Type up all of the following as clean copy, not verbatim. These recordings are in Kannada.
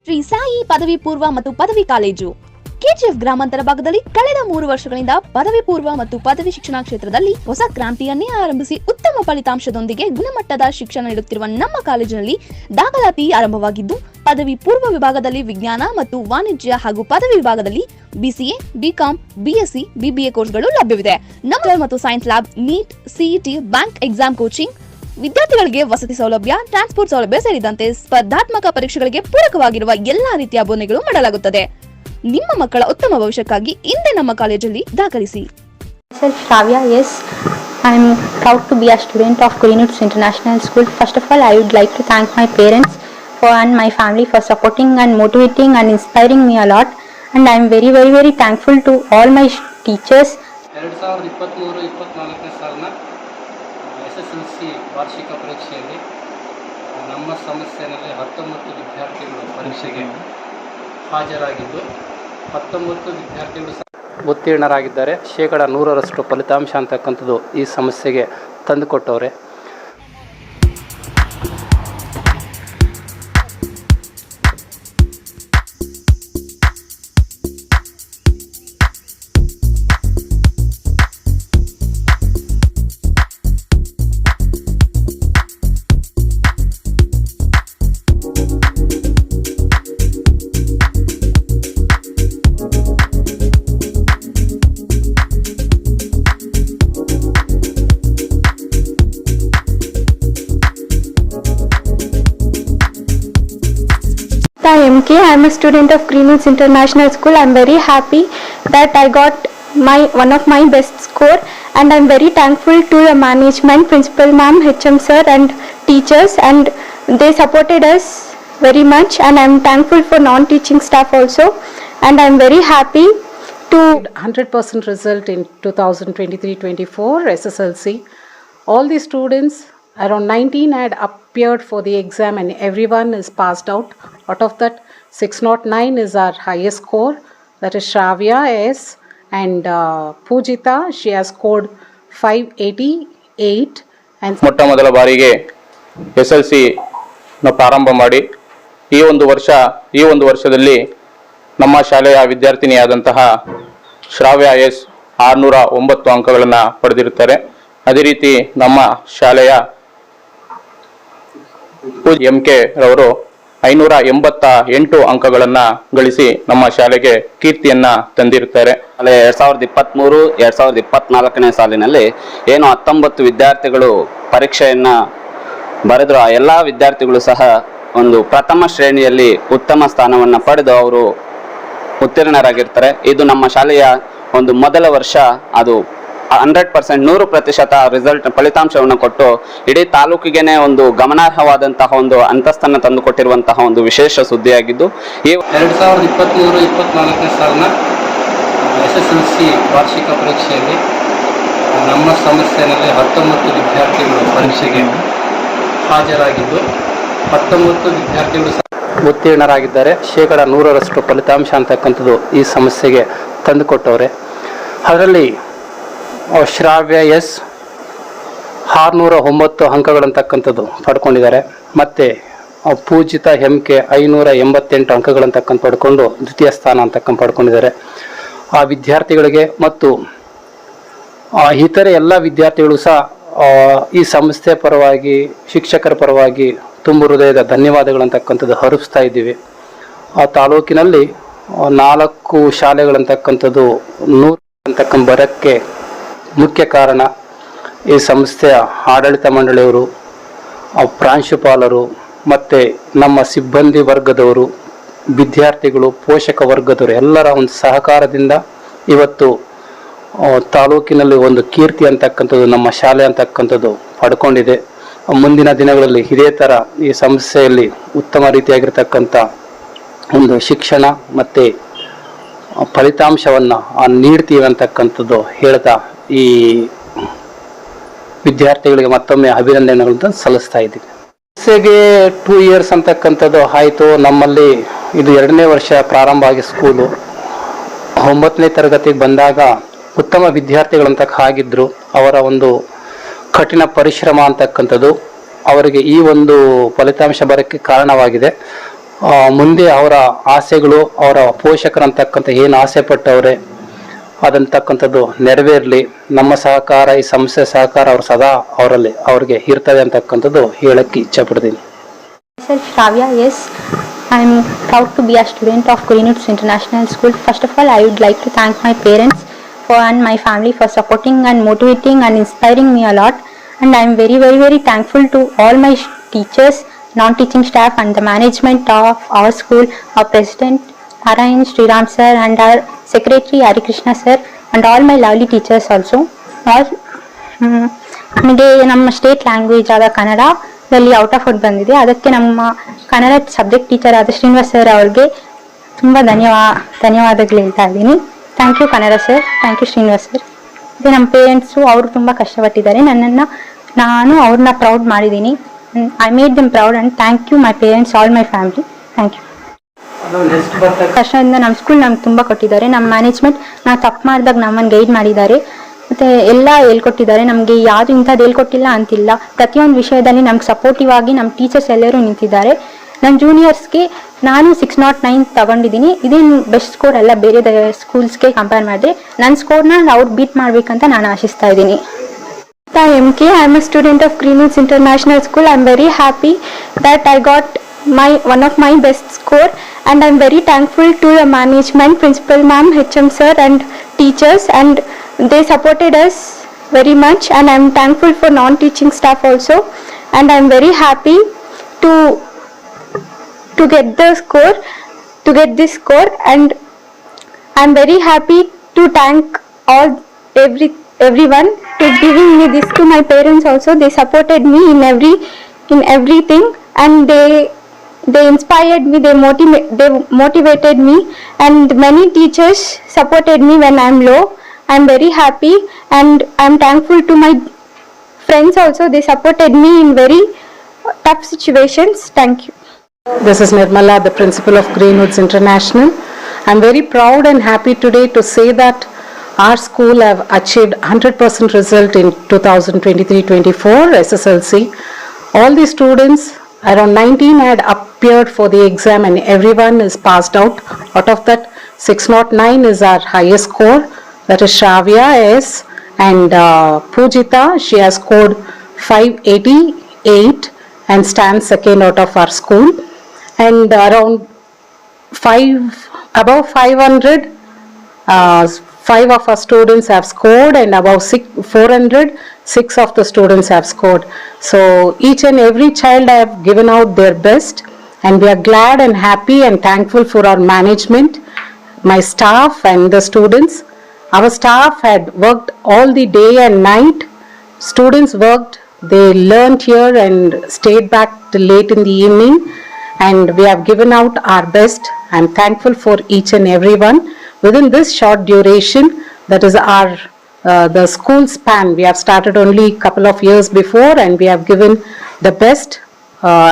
ಶ್ರೀ ಸಾಯಿ ಪದವಿ ಪೂರ್ವ ಮತ್ತು ಪದವಿ ಕಾಲೇಜು ಕೆಜಿಎಫ್ ಗ್ರಾಮಾಂತರ ಭಾಗದಲ್ಲಿ ಕಳೆದ 3 ವರ್ಷಗಳಿಂದ ಪದವಿ ಪೂರ್ವ ಮತ್ತು ಪದವಿ ಶಿಕ್ಷಣ ಕ್ಷೇತ್ರದಲ್ಲಿ ಹೊಸ ಕ್ರಾಂತಿಯನ್ನೇ ಆರಂಭಿಸಿ ಉತ್ತಮ ಫಲಿತಾಂಶದೊಂದಿಗೆ ಗುಣಮಟ್ಟದ ಶಿಕ್ಷಣ ನೀಡುತ್ತಿರುವ ನಮ್ಮ ಕಾಲೇಜಿನಲ್ಲಿ ದಾಖಲಾತಿ ಆರಂಭವಾಗಿದ್ದು, ಪದವಿ ಪೂರ್ವ ವಿಭಾಗದಲ್ಲಿ ವಿಜ್ಞಾನ ಮತ್ತು ವಾಣಿಜ್ಯ ಹಾಗೂ ಪದವಿ ವಿಭಾಗದಲ್ಲಿ ಬಿಸಿಎ, ಬಿಕಾಂ, ಬಿಎಸ್ಸಿ, ಬಿಬಿಎ ಕೋರ್ಸ್ಗಳು ಲಭ್ಯವಿದೆ. ನಮ್ಮ ಮತ್ತು science lab, NEET, CET, bank exam coaching, ವಿದ್ಯಾರ್ಥಿಗಳಿಗೆ ವಸತಿ ಸೌಲಭ್ಯ, ಟ್ರಾನ್ಸ್ಪೋರ್ಟ್ ಸೌಲಭ್ಯ ಸೇರಿದಂತೆ ಸ್ಪರ್ಧಾತ್ಮಕ ಪರೀಕ್ಷೆಗಳಿಗೆ ಪೂರಕವಾಗಿರುವ ಎಲ್ಲಾ ರೀತಿಯ ಬೋಧನೆಗಳು ಮಾಡಲಾಗುತ್ತದೆ. ನಿಮ್ಮ ಮಕ್ಕಳ ಉತ್ತಮ ಭವಿಷ್ಯಕ್ಕಾಗಿ ಇಂದೇ ನಮ್ಮ ಕಾಲೇಜಲ್ಲಿ ದಾಖಲಿಸಿ. Shravya, yes, I am proud to be a student of Greenwoods International School. First of all, I would like to thank my parents and my family for supporting and motivating and inspiring me a lot. And I am very, very, very thankful to all my teachers. 2023-24 ಸಾಲಿನ SSLC ವಾರ್ಷಿಕ ಪರೀಕ್ಷೆಯಲ್ಲಿ ನಮ್ಮ ಸಂಸ್ಥೆಯಲ್ಲಿ 19 ವಿದ್ಯಾರ್ಥಿಗಳು ಪರೀಕ್ಷೆಗೆ ಹಾಜರಾಗಿದ್ದು 19 ವಿದ್ಯಾರ್ಥಿಗಳು ಉತ್ತೀರ್ಣರಾಗಿದ್ದಾರೆ. 100% ಫಲಿತಾಂಶ ಅಂತಕ್ಕಂಥದ್ದು ಈ ಸಮಸ್ಯೆಗೆ ತಂದುಕೊಟ್ಟವ್ರೆ. MK, I am a student of Greenwoods International School. I am very happy that I got one of my best score, and I am very thankful to the management, principal ma'am, HM sir and teachers, and they supported us very much, and I am thankful for non-teaching staff also, and I am very happy to 100% result in 2023-24 SSLC. All the students, around 19 had appeared for the exam and everyone is passed out. Out of that, 609 is our highest score. That is Shravya S. And Pujita, she has scored 588. And ಮೊಟ್ಟ ಮೊದಲ ಬಾರಿಗೆ SLC ಪ್ರಾರಂಭ ಮಾಡಿ ಈ ಒಂದು ವರ್ಷದಲ್ಲಿ ನಮ್ಮ ಶಾಲೆಯ ವಿದ್ಯಾರ್ಥಿನಿಯಾದಂತಹ ಶ್ರಾವ್ಯ ಎಸ್ 609 ಅಂಕಗಳನ್ನು ಪಡೆದಿರುತ್ತಾರೆ. ಅದೇ ರೀತಿ ನಮ್ಮ ಶಾಲೆಯ MK ರವರು 588 ಅಂಕಗಳನ್ನು ಗಳಿಸಿ ನಮ್ಮ ಶಾಲೆಗೆ ಕೀರ್ತಿಯನ್ನ ತಂದಿರುತ್ತಾರೆ. 2023-2024 ಸಾಲಿನಲ್ಲಿ ಏನು 19 ವಿದ್ಯಾರ್ಥಿಗಳು ಪರೀಕ್ಷೆಯನ್ನ ಬರೆದ್ರು, ಆ ಎಲ್ಲ ವಿದ್ಯಾರ್ಥಿಗಳು ಸಹ ಒಂದು ಪ್ರಥಮ ಶ್ರೇಣಿಯಲ್ಲಿ ಉತ್ತಮ ಸ್ಥಾನವನ್ನು ಪಡೆದು ಅವರು ಉತ್ತೀರ್ಣರಾಗಿರ್ತಾರೆ. ಇದು ನಮ್ಮ ಶಾಲೆಯ ಒಂದು ಮೊದಲ ವರ್ಷ. ಅದು 100% 100% ರಿಸಲ್ಟ್ ಫಲಿತಾಂಶವನ್ನು ಕೊಟ್ಟು ಇಡೀ ತಾಲೂಕಿಗೆನೆ ಒಂದು ಗಮನಾರ್ಹವಾದಂತಹ ಒಂದು ಅಂತಸ್ತನ್ನು ತಂದುಕೊಟ್ಟಿರುವಂತಹ ಒಂದು ವಿಶೇಷ ಸುದ್ದಿಯಾಗಿದ್ದು, ಈ 2023-24 ಸಾಲಿನ SSLC ವಾರ್ಷಿಕ ಪರೀಕ್ಷೆಯಲ್ಲಿ ನಮ್ಮ ಸಂಸ್ಥೆಯಲ್ಲಿ 19 ವಿದ್ಯಾರ್ಥಿಗಳು ಪರೀಕ್ಷೆಗೆ ಹಾಜರಾಗಿದ್ದು 19 ವಿದ್ಯಾರ್ಥಿಗಳು ಉತ್ತೀರ್ಣರಾಗಿದ್ದಾರೆ. 100% ಫಲಿತಾಂಶ ಅಂತಕ್ಕಂಥದ್ದು ಈ ಸಮಸ್ಯೆಗೆ ತಂದುಕೊಟ್ಟವ್ರೆ. ಅದರಲ್ಲಿ ಶ್ರಾವ್ಯ ಎಸ್ 609 ಅಂಕಗಳಂತಕ್ಕಂಥದ್ದು ಪಡ್ಕೊಂಡಿದ್ದಾರೆ. ಮತ್ತು ಪೂಜಿತ MK 588 ಅಂಕಗಳಂತಕ್ಕಂಥ ಪಡ್ಕೊಂಡು ದ್ವಿತೀಯ ಸ್ಥಾನ ಅಂತಕ್ಕಂಥ ಪಡ್ಕೊಂಡಿದ್ದಾರೆ. ಆ ವಿದ್ಯಾರ್ಥಿಗಳಿಗೆ ಮತ್ತು ಇತರೆ ಎಲ್ಲ ವಿದ್ಯಾರ್ಥಿಗಳು ಸಹ ಈ ಸಂಸ್ಥೆ ಪರವಾಗಿ, ಶಿಕ್ಷಕರ ಪರವಾಗಿ ತುಂಬ ಹೃದಯದ ಧನ್ಯವಾದಗಳಂತಕ್ಕಂಥದ್ದು ಹರಿಸ್ತಾ ಇದ್ದೀವಿ. ಆ ತಾಲೂಕಿನಲ್ಲಿ 4 ಶಾಲೆಗಳಂತಕ್ಕಂಥದ್ದು 100 ಅಂತಕ್ಕಂಥ ಬರೋಕ್ಕೆ ಮುಖ್ಯ ಕಾರಣ ಈ ಸಂಸ್ಥೆಯ ಆಡಳಿತ ಮಂಡಳಿಯವರು, ಪ್ರಾಂಶುಪಾಲರು ಮತ್ತು ನಮ್ಮ ಸಿಬ್ಬಂದಿ ವರ್ಗದವರು, ವಿದ್ಯಾರ್ಥಿಗಳು, ಪೋಷಕ ವರ್ಗದವರು ಎಲ್ಲರ ಒಂದು ಸಹಕಾರದಿಂದ ಇವತ್ತು ತಾಲೂಕಿನಲ್ಲಿ ಒಂದು ಕೀರ್ತಿ ಅಂತಕ್ಕಂಥದ್ದು ನಮ್ಮ ಶಾಲೆ ಅಂತಕ್ಕಂಥದ್ದು ಪಡ್ಕೊಂಡಿದೆ. ಮುಂದಿನ ದಿನಗಳಲ್ಲಿ ಇದೇ ಥರ ಈ ಸಂಸ್ಥೆಯಲ್ಲಿ ಉತ್ತಮ ರೀತಿಯಾಗಿರ್ತಕ್ಕಂಥ ಒಂದು ಶಿಕ್ಷಣ ಮತ್ತು ಫಲಿತಾಂಶವನ್ನು ನೀಡ್ತೀವಿ ಅಂತಕ್ಕಂಥದ್ದು ಹೇಳ್ತಾ ಈ ವಿದ್ಯಾರ್ಥಿಗಳಿಗೆ ಮತ್ತೊಮ್ಮೆ ಅಭಿನಂದನೆಗಳನ್ನು ಸಲ್ಲಿಸ್ತಾ ಇದ್ದೀವಿ. ಸಂಸ್ಥೆಗೆ 2 years ಅಂತಕ್ಕಂಥದ್ದು ಆಯಿತು. ನಮ್ಮಲ್ಲಿ ಇದು 2ನೇ ವರ್ಷ ಪ್ರಾರಂಭ ಆಗಿ ಸ್ಕೂಲು 9ನೇ ತರಗತಿಗೆ ಬಂದಾಗ ಉತ್ತಮ ವಿದ್ಯಾರ್ಥಿಗಳಂತ ಆಗಿದ್ರು. ಅವರ ಒಂದು ಕಠಿಣ ಪರಿಶ್ರಮ ಅಂತಕ್ಕಂಥದ್ದು ಅವರಿಗೆ ಈ ಒಂದು ಫಲಿತಾಂಶ ಬರೋಕ್ಕೆ ಕಾರಣವಾಗಿದೆ. ಮುಂದೆ ಅವರ ಆಸೆಗಳು, ಅವರ ಪೋಷಕರಂತಕ್ಕಂಥ ಏನು ಆಸೆ ಪಟ್ಟವ್ರೆ ಅದಂತಕ್ಕಂಥದ್ದು ನೆರವೇರಲಿ. ನಮ್ಮ ಸಹಕಾರ, ಈ ಸಂಸ್ಥೆ ಸಹಕಾರ ಅವ್ರು ಸದಾ ಅವ್ರಿಗೆ ಇರ್ತದೆ ಅಂತಕ್ಕಂಥದ್ದು ಹೇಳಕ್ಕೆ ಇಚ್ಛೆ ಪಡ್ತೀನಿ. Myself Shravya, yes, I am proud to be a student of Greenwoods International School. First of all, I would like to thank my parents and my family for supporting and motivating and inspiring me a lot. And I am very, very, very thankful to all my teachers, non-teaching staff and the management of our school, our president Narayan Sriram sir and our secretary Hari Krishna sir and all my lovely teachers also. All ನಮಗೆ ನಮ್ಮ ಸ್ಟೇಟ್ ಲ್ಯಾಂಗ್ವೇಜ್ ಆದ ಕನ್ನಡದಲ್ಲಿ ಔಟ್ ಆಫ್ ಔಟ್ ಬಂದಿದೆ. ಅದಕ್ಕೆ ನಮ್ಮ ಕನ್ನಡ ಸಬ್ಜೆಕ್ಟ್ ಟೀಚರ್ ಆದ ಶ್ರೀನಿವಾಸ್ ಸರ್ ಅವ್ರಿಗೆ ತುಂಬ ಧನ್ಯವಾದಗಳು ಹೇಳ್ತಾ ಇದ್ದೀನಿ. Thank you Kannada sir, thank you Srinivas sir. ಮತ್ತು ನಮ್ಮ ಪೇರೆಂಟ್ಸು ಅವರು ತುಂಬ ಕಷ್ಟಪಟ್ಟಿದ್ದಾರೆ. ನಾನು ಅವ್ರನ್ನ ಪ್ರೌಡ್ ಮಾಡಿದ್ದೀನಿ. I made them proud and thank you my parents, all my family. Thank you. ಕಷ್ಟದಿಂದ ನಮ್ಮ ಸ್ಕೂಲ್ ನಮ್ಗೆ ತುಂಬ ಕೊಟ್ಟಿದ್ದಾರೆ. ನಮ್ಮ ಮ್ಯಾನೇಜ್ಮೆಂಟ್ ನಾವು ತಪ್ಪು ಮಾಡಿದಾಗ ನಮ್ಮನ್ನು ಗೈಡ್ ಮಾಡಿದ್ದಾರೆ ಮತ್ತು ಎಲ್ಲ ಹೇಳ್ಕೊಟ್ಟಿದ್ದಾರೆ. ನಮಗೆ ಯಾವುದು ಇಂಥದ್ದು ಹೇಳ್ಕೊಟ್ಟಿಲ್ಲ ಅಂತಿಲ್ಲ. ಪ್ರತಿಯೊಂದು ವಿಷಯದಲ್ಲಿ ನಮ್ಗೆ ಸಪೋರ್ಟಿವ್ ಆಗಿ ನಮ್ಮ ಟೀಚರ್ಸ್ ಎಲ್ಲರೂ ನಿಂತಿದ್ದಾರೆ. ನನ್ನ ಜೂನಿಯರ್ಸ್ಗೆ ನಾನು 609 ತಗೊಂಡಿದ್ದೀನಿ. ಇದೇನು ಬೆಸ್ಟ್ ಸ್ಕೋರ್ ಅಲ್ಲ, ಬೇರೆ ಸ್ಕೂಲ್ಸ್ಗೆ ಕಂಪೇರ್ ಮಾಡಿದ್ರೆ ನನ್ನ ಸ್ಕೋರ್ನ ಅವ್ರು ಬೀಟ್ ಮಾಡಬೇಕಂತ ನಾನು ಆಶಿಸ್ತಾ ಇದ್ದೀನಿ. MK, I am a student of Greenwoods International School. I am very happy that I got one of my best score, and I am very thankful to the management, principal ma'am, HM sir and teachers, and they supported us very much. And I am thankful for non-teaching staff also, and I am very happy to get this score, and I am very happy to thank everyone to giving me this, to my parents also. They supported me in everything, and they inspired me, they motivated me, and many teachers supported me when I am low. I am very happy, and I am thankful to my friends also. They supported me in very tough situations. Thank you. This is Nirmala, the principal of Greenwoods International. I am very proud and happy today to say that our school have achieved 100% result in 2023-24 SSLC. All the students, around 19, had appeared for the exam and everyone is passed out. Out of that, 609 is our highest score. That is Shravya S. And Pujita, she has scored 588 and stands second out of our school. And around above 500, 5 of our students have scored, and above 400, 6 of the students have scored. So each and every child have given out their best, and we are glad and happy and thankful for our management, my staff and the students. Our staff had worked all the day and night. Students worked, they learnt here and stayed back till late in the evening, and we have given out our best. I am thankful for each and everyone. Within this short duration, that is our the school span, we have started only a couple of years before, and we have given the best,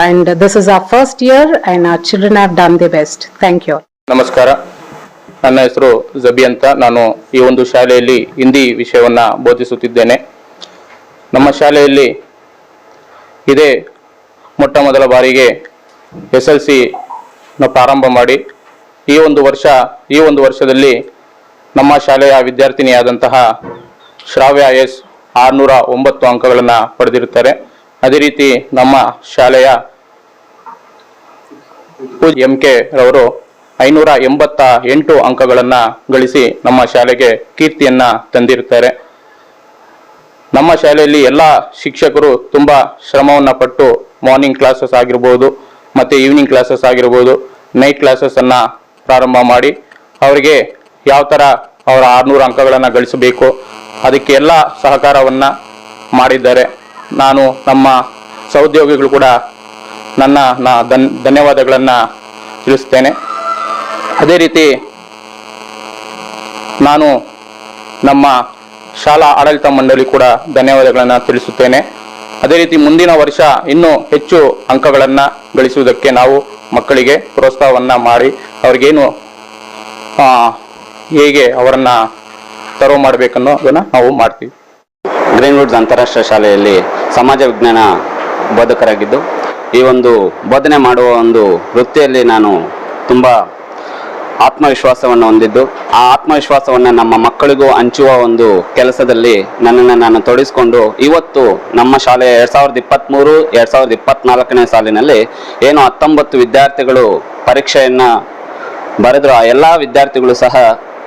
and this is our first year, and our children have done their best. Thank you. ನಮಸ್ಕಾರ, ನನ್ನ ಹೆಸರು ಜಬಿ ಅಂತ. ನಾನು ಈ ಒಂದು ಶಾಲೆಯಲ್ಲಿ ಹಿಂದಿ ವಿಷಯವನ್ನು ಬೋಧಿಸುತ್ತಿದ್ದೇನೆ. ನಮ್ಮ ಶಾಲೆಯಲ್ಲಿ ಇದೇ ಮೊಟ್ಟ ಮೊದಲ ಬಾರಿಗೆ SLC ಪ್ರಾರಂಭ ಮಾಡಿ ಈ ಒಂದು ವರ್ಷದಲ್ಲಿ ನಮ್ಮ ಶಾಲೆಯ ವಿದ್ಯಾರ್ಥಿನಿಯಾದಂತಹ ಶ್ರಾವ್ಯ ಎಸ್ 609 ಅಂಕಗಳನ್ನು ಪಡೆದಿರುತ್ತಾರೆ. ಅದೇ ರೀತಿ ನಮ್ಮ ಶಾಲೆಯ MK ರವರು 588 ಅಂಕಗಳನ್ನು ಗಳಿಸಿ ನಮ್ಮ ಶಾಲೆಗೆ ಕೀರ್ತಿಯನ್ನ ತಂದಿರುತ್ತಾರೆ. ನಮ್ಮ ಶಾಲೆಯಲ್ಲಿ ಎಲ್ಲ ಶಿಕ್ಷಕರು ತುಂಬಾ ಶ್ರಮವನ್ನು ಪಟ್ಟು ಮಾರ್ನಿಂಗ್ ಕ್ಲಾಸಸ್ ಆಗಿರ್ಬೋದು, ಮತ್ತೆ ಈವ್ನಿಂಗ್ ಕ್ಲಾಸಸ್ ಆಗಿರ್ಬೋದು, ನೈಟ್ ಕ್ಲಾಸಸ್ ಅನ್ನ ಪ್ರಾರಂಭ ಮಾಡಿ ಅವರಿಗೆ ಯಾವ ಥರ ಅವರ 600 ಅಂಕಗಳನ್ನು ಗಳಿಸಬೇಕು ಅದಕ್ಕೆ ಎಲ್ಲ ಸಹಕಾರವನ್ನು ಮಾಡಿದ್ದಾರೆ. ನಾನು ನಮ್ಮ ಸಹೋದ್ಯೋಗಿಗಳು ಕೂಡ ನನ್ನ ಧನ್ಯವಾದಗಳನ್ನು ತಿಳಿಸ್ತೇನೆ. ಅದೇ ರೀತಿ ನಾನು ನಮ್ಮ ಶಾಲಾ ಆಡಳಿತ ಮಂಡಳಿ ಕೂಡ ಧನ್ಯವಾದಗಳನ್ನು ತಿಳಿಸುತ್ತೇನೆ. ಅದೇ ರೀತಿ ಮುಂದಿನ ವರ್ಷ ಇನ್ನೂ ಹೆಚ್ಚು ಅಂಕಗಳನ್ನು ಗಳಿಸುವುದಕ್ಕೆ ನಾವು ಮಕ್ಕಳಿಗೆ ಪ್ರೋತ್ಸಾಹವನ್ನು ಮಾಡಿ ಅವ್ರಿಗೇನು ಹೇಗೆ ಅವರನ್ನು ಸರ್ವ್ ಮಾಡಬೇಕನ್ನೋದನ್ನು ನಾವು ಮಾಡ್ತೀವಿ. ಗ್ರೀನ್ವುಡ್ಸ್ ಅಂತಾರಾಷ್ಟ್ರೀಯ ಶಾಲೆಯಲ್ಲಿ ಸಮಾಜ ವಿಜ್ಞಾನ ಬೋಧಕರಾಗಿದ್ದು ಈ ಒಂದು ಬೋಧನೆ ಮಾಡುವ ಒಂದು ವೃತ್ತಿಯಲ್ಲಿ ನಾನು ತುಂಬ ಆತ್ಮವಿಶ್ವಾಸವನ್ನು ಹೊಂದಿದ್ದು, ಆ ಆತ್ಮವಿಶ್ವಾಸವನ್ನು ನಮ್ಮ ಮಕ್ಕಳಿಗೂ ಹಂಚುವ ಒಂದು ಕೆಲಸದಲ್ಲಿ ನನ್ನನ್ನು ನಾನು ತೊಡಗಿಸಿಕೊಂಡು ಇವತ್ತು ನಮ್ಮ ಶಾಲೆಯ 2023-2024ನೇ ಸಾಲಿನಲ್ಲಿ ಏನು 19 ವಿದ್ಯಾರ್ಥಿಗಳು ಪರೀಕ್ಷೆಯನ್ನು ಬರೆದ್ರು, ಆ ಎಲ್ಲ ವಿದ್ಯಾರ್ಥಿಗಳು ಸಹ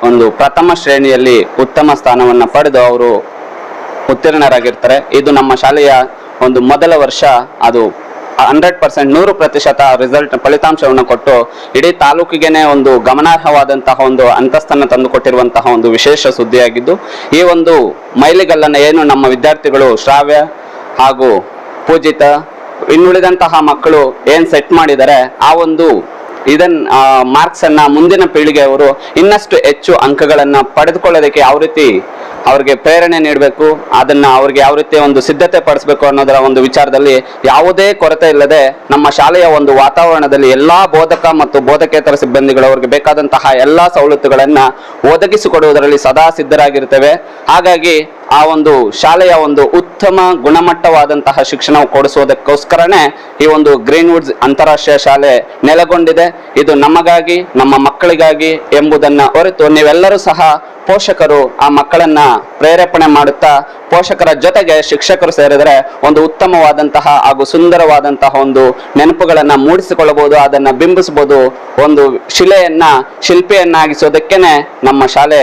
ಒಂದು ಪ್ರಥಮ ಶ್ರೇಣಿಯಲ್ಲಿ ಉತ್ತಮ ಸ್ಥಾನವನ್ನು ಪಡೆದು ಅವರು ಉತ್ತೀರ್ಣರಾಗಿರ್ತಾರೆ. ಇದು ನಮ್ಮ ಶಾಲೆಯ ಒಂದು ಮೊದಲ ವರ್ಷ. ಅದು 100% 100% ರಿಸಲ್ಟ್ ಫಲಿತಾಂಶವನ್ನು ಕೊಟ್ಟು ಇಡೀ ತಾಲೂಕಿಗೆನೆ ಒಂದು ಗಮನಾರ್ಹವಾದಂತಹ ಒಂದು ಅಂತಸ್ತನ್ನು ತಂದುಕೊಟ್ಟಿರುವಂತಹ ಒಂದು ವಿಶೇಷ ಸುದ್ದಿಯಾಗಿದ್ದು, ಈ ಒಂದು ಮೈಲಿಗಲ್ಲನ್ನು ಏನು ನಮ್ಮ ವಿದ್ಯಾರ್ಥಿಗಳು ಶ್ರಾವ್ಯ ಹಾಗೂ ಪೂಜಿತ ಇನ್ನುಳಿದಂತಹ ಮಕ್ಕಳು ಏನು ಸೆಟ್ ಮಾಡಿದ್ದಾರೆ, ಆ ಒಂದು ಮಾರ್ಕ್ಸ್ ಅನ್ನ ಮುಂದಿನ ಪೀಳಿಗೆಯವರು ಇನ್ನಷ್ಟು ಹೆಚ್ಚು ಅಂಕಗಳನ್ನ ಪಡೆದುಕೊಳ್ಳೋದಕ್ಕೆ ಯಾವ ರೀತಿ ಅವ್ರಿಗೆ ಪ್ರೇರಣೆ ನೀಡಬೇಕು, ಅದನ್ನ ಅವ್ರಿಗೆ ಯಾವ ರೀತಿ ಒಂದು ಸಿದ್ಧತೆ ಪಡಿಸಬೇಕು ಅನ್ನೋದರ ಒಂದು ವಿಚಾರದಲ್ಲಿ ಯಾವುದೇ ಕೊರತೆ ಇಲ್ಲದೆ ನಮ್ಮ ಶಾಲೆಯ ಒಂದು ವಾತಾವರಣದಲ್ಲಿ ಎಲ್ಲಾ ಬೋಧಕ ಮತ್ತು ಬೋಧಕೇತರ ಸಿಬ್ಬಂದಿಗಳು ಅವ್ರಿಗೆ ಬೇಕಾದಂತಹ ಎಲ್ಲಾ ಸವಲತ್ತುಗಳನ್ನ ಒದಗಿಸಿಕೊಡುವುದರಲ್ಲಿ ಸದಾ ಸಿದ್ಧರಾಗಿರ್ತೇವೆ. ಹಾಗಾಗಿ ಆ ಒಂದು ಶಾಲೆಯ ಒಂದು ಉತ್ತಮ ಗುಣಮಟ್ಟವಾದಂತಹ ಶಿಕ್ಷಣ ಕೊಡಿಸುವುದಕ್ಕೋಸ್ಕರನೇ ಈ ಒಂದು ಗ್ರೀನ್ವುಡ್ಸ್ ಅಂತಾರಾಷ್ಟ್ರೀಯ ಶಾಲೆ ನೆಲೆಗೊಂಡಿದೆ. ಇದು ನಮಗಾಗಿ, ನಮ್ಮ ಮಕ್ಕಳಿಗಾಗಿ ಎಂಬುದನ್ನ ಹೊರತು ನೀವೆಲ್ಲರೂ ಸಹ ಪೋಷಕರು ಆ ಮಕ್ಕಳನ್ನ ಪ್ರೇರೇಪಣೆ ಮಾಡುತ್ತಾ ಪೋಷಕರ ಜೊತೆಗೆ ಶಿಕ್ಷಕರು ಸೇರಿದರೆ ಒಂದು ಉತ್ತಮವಾದಂತಹ ಹಾಗೂ ಸುಂದರವಾದಂತಹ ಒಂದು ನೆನಪುಗಳನ್ನ ಮೂಡಿಸಿಕೊಳ್ಳಬಹುದು, ಅದನ್ನ ಬಿಂಬಿಸಬಹುದು. ಒಂದು ಶಿಲ್ಪಿಯನ್ನಾಗಿಸೋದಕ್ಕೇನೆ ನಮ್ಮ ಶಾಲೆ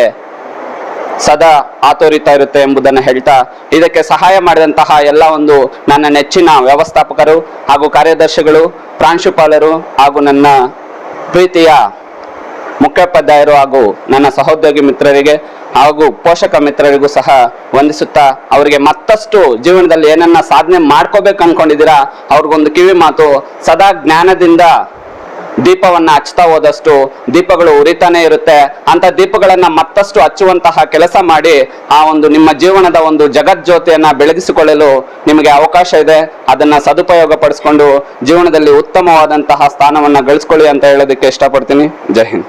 ಸದಾ ಆತೋರಿತಾ ಇರುತ್ತೆ ಎಂಬುದನ್ನು ಹೇಳ್ತಾ, ಇದಕ್ಕೆ ಸಹಾಯ ಮಾಡಿದಂತಹ ಎಲ್ಲ ಒಂದು ನನ್ನ ನೆಚ್ಚಿನ ವ್ಯವಸ್ಥಾಪಕರು ಹಾಗೂ ಕಾರ್ಯದರ್ಶಿಗಳು, ಪ್ರಾಂಶುಪಾಲರು ಹಾಗೂ ನನ್ನ ಪ್ರೀತಿಯ ಮುಖ್ಯೋಪಾಧ್ಯಾಯರು ಹಾಗೂ ನನ್ನ ಸಹೋದ್ಯೋಗಿ ಮಿತ್ರರಿಗೆ ಹಾಗೂ ಪೋಷಕ ಮಿತ್ರರಿಗೂ ಸಹ ವಂದಿಸುತ್ತಾ, ಅವರಿಗೆ ಮತ್ತಷ್ಟು ಜೀವನದಲ್ಲಿ ಏನನ್ನ ಸಾಧನೆ ಮಾಡ್ಕೋಬೇಕು ಅನ್ಕೊಂಡಿದ್ದೀರಾ ಅವ್ರಿಗೊಂದು ಕಿವಿ ಮಾತು, ಸದಾ ಜ್ಞಾನದಿಂದ ದೀಪವನ್ನ ಹಚ್ತಾ ಹೋದಷ್ಟು ದೀಪಗಳು ಉರಿತಾನೆ ಇರುತ್ತೆ. ಅಂತ ದೀಪಗಳನ್ನ ಮತ್ತಷ್ಟು ಹಚ್ಚುವಂತಹ ಕೆಲಸ ಮಾಡಿ ಆ ಒಂದು ನಿಮ್ಮ ಜೀವನದ ಒಂದು ಜಗಜ್ಯೋತಿಯನ್ನ ಬೆಳಗಿಸಿಕೊಳ್ಳಲು ನಿಮಗೆ ಅವಕಾಶ ಇದೆ. ಅದನ್ನ ಸದುಪಯೋಗ ಪಡಿಸ್ಕೊಂಡು ಜೀವನದಲ್ಲಿ ಉತ್ತಮವಾದಂತಹ ಸ್ಥಾನವನ್ನ ಗಳಿಸ್ಕೊಳ್ಳಿ ಅಂತ ಹೇಳೋದಕ್ಕೆ ಇಷ್ಟಪಡ್ತೀನಿ. ಜೈ ಹಿಂದ್.